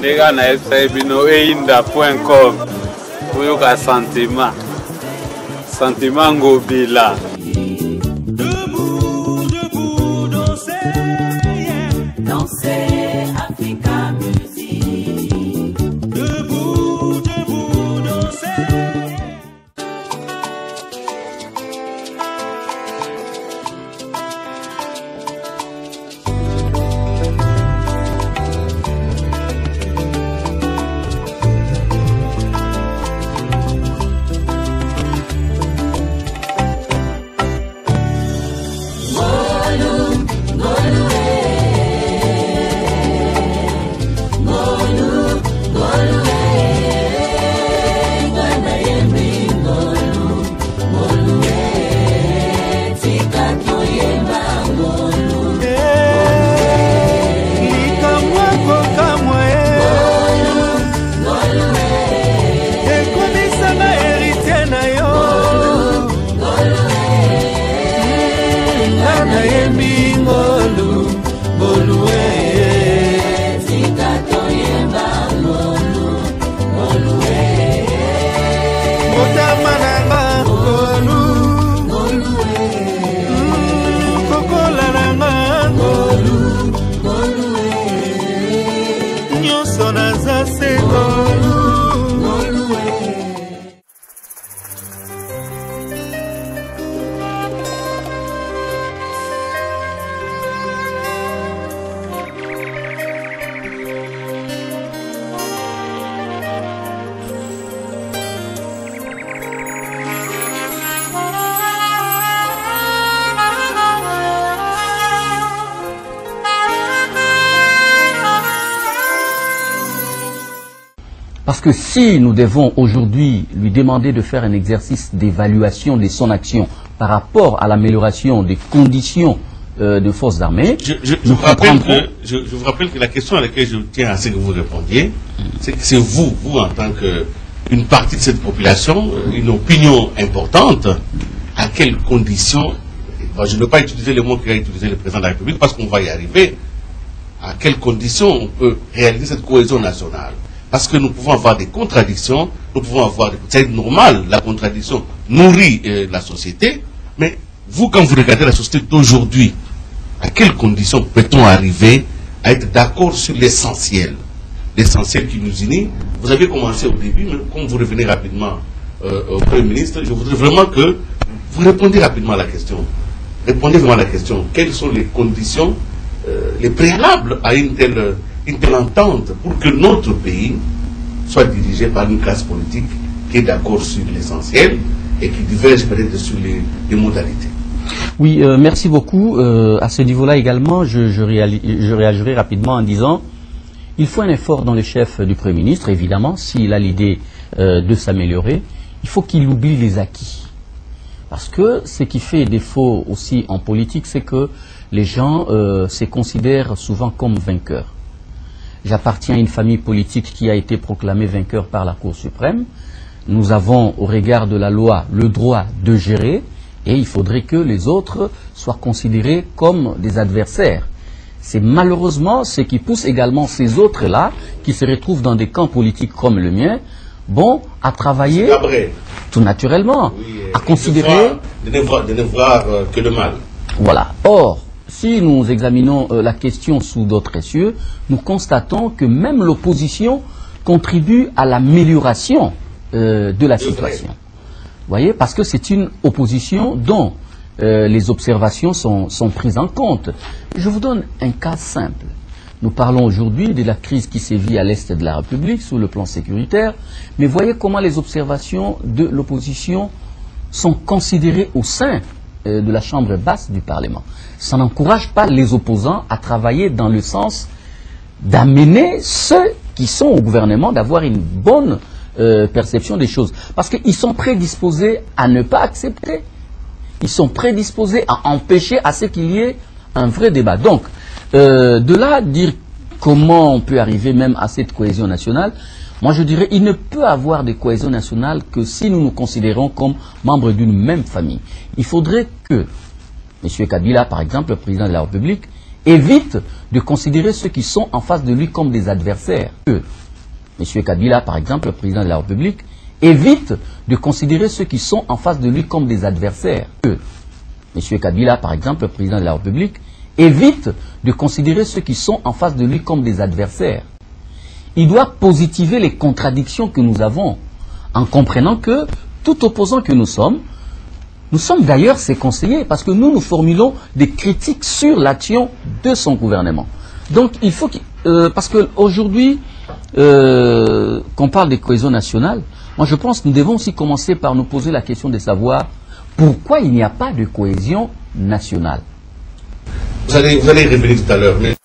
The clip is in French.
Nega na esebino einda.com Uyoka sentiment ngobila. Debout, danser, Africa musique. Debout, danser. Parce que si nous devons aujourd'hui lui demander de faire un exercice d'évaluation de son action par rapport à l'amélioration des conditions de forces armées, je vous rappelle que la question à laquelle je tiens à ce que vous répondiez, c'est que c'est vous en tant qu'une partie de cette population, une opinion importante, à quelles conditions, je ne veux pas utiliser le mot qu'a utilisé le président de la République parce qu'on va y arriver, à quelles conditions on peut réaliser cette cohésion nationale. Parce que nous pouvons avoir des contradictions, nous pouvons avoir c'est normal, la contradiction nourrit la société, mais vous, quand vous regardez la société d'aujourd'hui, à quelles conditions peut-on arriver à être d'accord sur l'essentiel qui nous unit? Vous avez commencé au début, mais comme vous revenez rapidement au Premier ministre, je voudrais vraiment que vous répondiez rapidement à la question. Répondez vraiment à la question. Quelles sont les conditions, les préalables à une telle entente pour que notre pays soit dirigé par une classe politique qui est d'accord sur l'essentiel et qui diverge peut-être sur les modalités. Oui, merci beaucoup. À ce niveau-là également, je réagirai rapidement en disant il faut un effort dans le chef du Premier ministre, évidemment, s'il a l'idée de s'améliorer, il faut qu'il oublie les acquis. Parce que ce qui fait défaut aussi en politique, c'est que les gens se considèrent souvent comme vainqueurs. J'appartiens à une famille politique qui a été proclamée vainqueur par la Cour suprême. Nous avons, au regard de la loi, le droit de gérer et il faudrait que les autres soient considérés comme des adversaires. C'est malheureusement ce qui pousse également ces autres-là, qui se retrouvent dans des camps politiques comme le mien, à travailler tout naturellement, oui, à considérer... De ne voir que le mal. Voilà. Or, si nous examinons la question sous d'autres cieux, nous constatons que même l'opposition contribue à l'amélioration de la situation. Vous voyez, parce que c'est une opposition dont les observations sont prises en compte. Je vous donne un cas simple. Nous parlons aujourd'hui de la crise qui sévit à l'est de la République sur le plan sécuritaire, mais voyez comment les observations de l'opposition sont considérées au sein de la chambre basse du Parlement. Ça n'encourage pas les opposants à travailler dans le sens d'amener ceux qui sont au gouvernement d'avoir une bonne perception des choses. Parce qu'ils sont prédisposés à ne pas accepter. Ils sont prédisposés à empêcher à ce qu'il y ait un vrai débat. Donc, de là, dire comment on peut arriver même à cette cohésion nationale, moi je dirais il ne peut avoir de cohésion nationale que si nous nous considérons comme membres d'une même famille. Il faudrait que M. Kabila, par exemple, le président de la République, évite de considérer ceux qui sont en face de lui comme des adversaires. Que M. Kabila, par exemple, le président de la République, évite de considérer ceux qui sont en face de lui comme des adversaires. Que M. Kabila, par exemple, le président de la République, évite de considérer ceux qui sont en face de lui comme des adversaires. Il doit positiver les contradictions que nous avons, en comprenant que tout opposant que nous sommes d'ailleurs ses conseillers, parce que nous formulons des critiques sur l'action de son gouvernement. Donc il faut parce qu'aujourd'hui, qu'on parle de cohésion nationale, moi je pense que nous devons aussi commencer par nous poser la question de savoir pourquoi il n'y a pas de cohésion nationale. Vous allez revenir tout à l'heure, mais